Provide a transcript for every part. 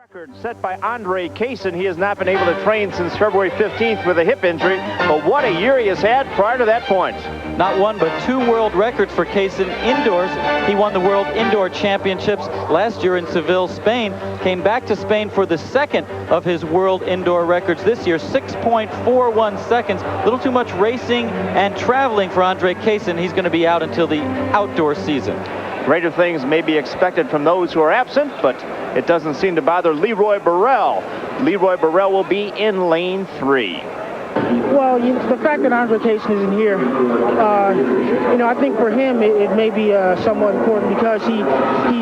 Record set by Andre Kaysen. He has not been able to train since February 15th with a hip injury, but what a year he has had prior to that point. Not one, but two world records for Kaysen indoors. He won the World Indoor Championships last year in Seville, Spain. Came back to Spain for the second of his world indoor records this year, 6.41 seconds. A little too much racing and traveling for Andre Kaysen. He's going to be out until the outdoor season. Greater things may be expected from those who are absent, but it doesn't seem to bother Leroy Burrell. Leroy Burrell will be in lane 3. Well, the fact that Andre Kaysen isn't here, I think for him it may be somewhat important because he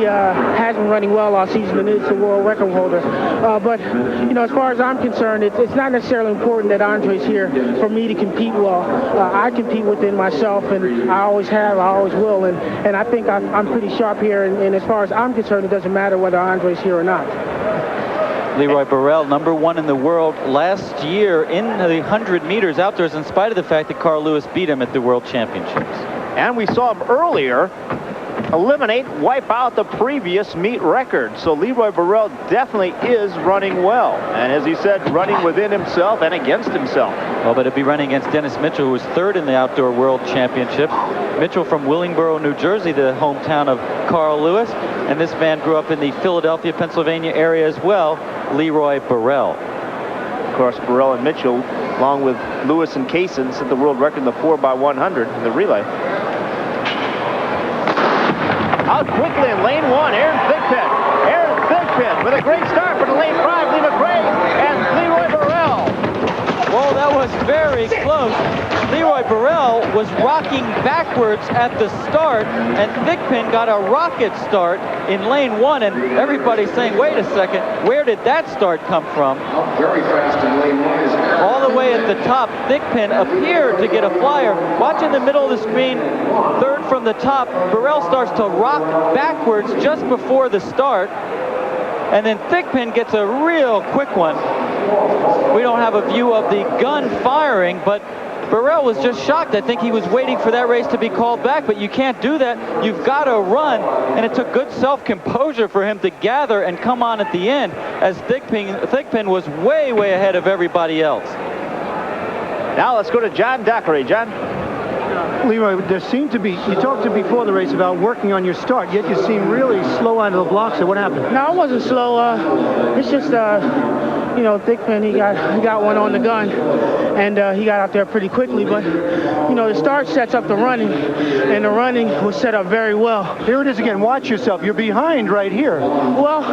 has been running well all season and is the world record holder. But as far as I'm concerned, it's not necessarily important that Andre's here for me to compete well. I compete within myself, and I always have, I always will, and I think I'm pretty sharp here. And as far as I'm concerned, it doesn't matter whether Andre's here or not. Leroy Burrell, #1 in the world last year in the 100 meters outdoors, in spite of the fact that Carl Lewis beat him at the World Championships. And we saw him earlier wipe out the previous meet record. So Leroy Burrell definitely is running well. And as he said, running within himself and against himself. Well, but he'll be running against Dennis Mitchell, who was third in the Outdoor World Championship. Mitchell from Willingboro, New Jersey, the hometown of Carl Lewis. And this man grew up in the Philadelphia, Pennsylvania area as well, Leroy Burrell. Of course, Burrell and Mitchell, along with Lewis and Kaysen, set the world record in the 4x100 in the relay. Out quickly in lane 1, Aaron Thigpen with a great start for the lane 5, Lee McRae and Leroy Burrell. Whoa, that was very close. Leroy Burrell was rocking backwards at the start, and Thigpen got a rocket start in lane 1, and everybody's saying, wait a second, where did that start come from? Very fast in lane 1 is all the way at the top. Thigpen appeared to get a flyer. Watch in the middle of the screen, third from the top. Burrell starts to rock backwards just before the start, and then Thigpen gets a real quick one. We don't have a view of the gun firing, but Burrell was just shocked. I think he was waiting for that race to be called back, but you can't do that. You've got to run, and it took good self-composure for him to gather and come on at the end, as Thigpen was way, way ahead of everybody else. Now let's go to John Dockery. John? Leroy, there seemed to be, you talked to before the race about working on your start, yet you seem really slow out of the blocks. So what happened? No, I wasn't slow. It's just, Thigpen, he got one on the gun, and he got out there pretty quickly. But, the start sets up the running, and the running was set up very well. Here it is again. Watch yourself. You're behind right here. Well,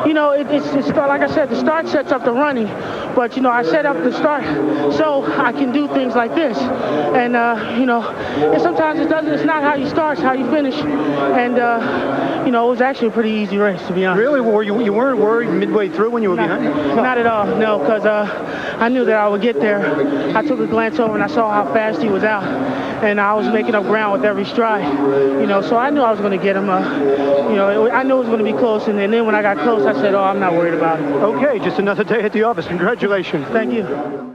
it's like I said, the start sets up the running, but, I set up the start so I can do things like this. And, and sometimes it doesn't. It's not how you start, it's how you finish. And, it was actually a pretty easy race, to be honest. Really? You weren't worried midway through when you were behind? Not at all, no, because I knew that I would get there. I took a glance over and I saw how fast he was out, and I was making up ground with every stride. So I knew I was going to get him. I knew it was going to be close, and then when I got close, I said, "Oh, I'm not worried about it." Okay, just another day at the office. Congratulations. Thank you.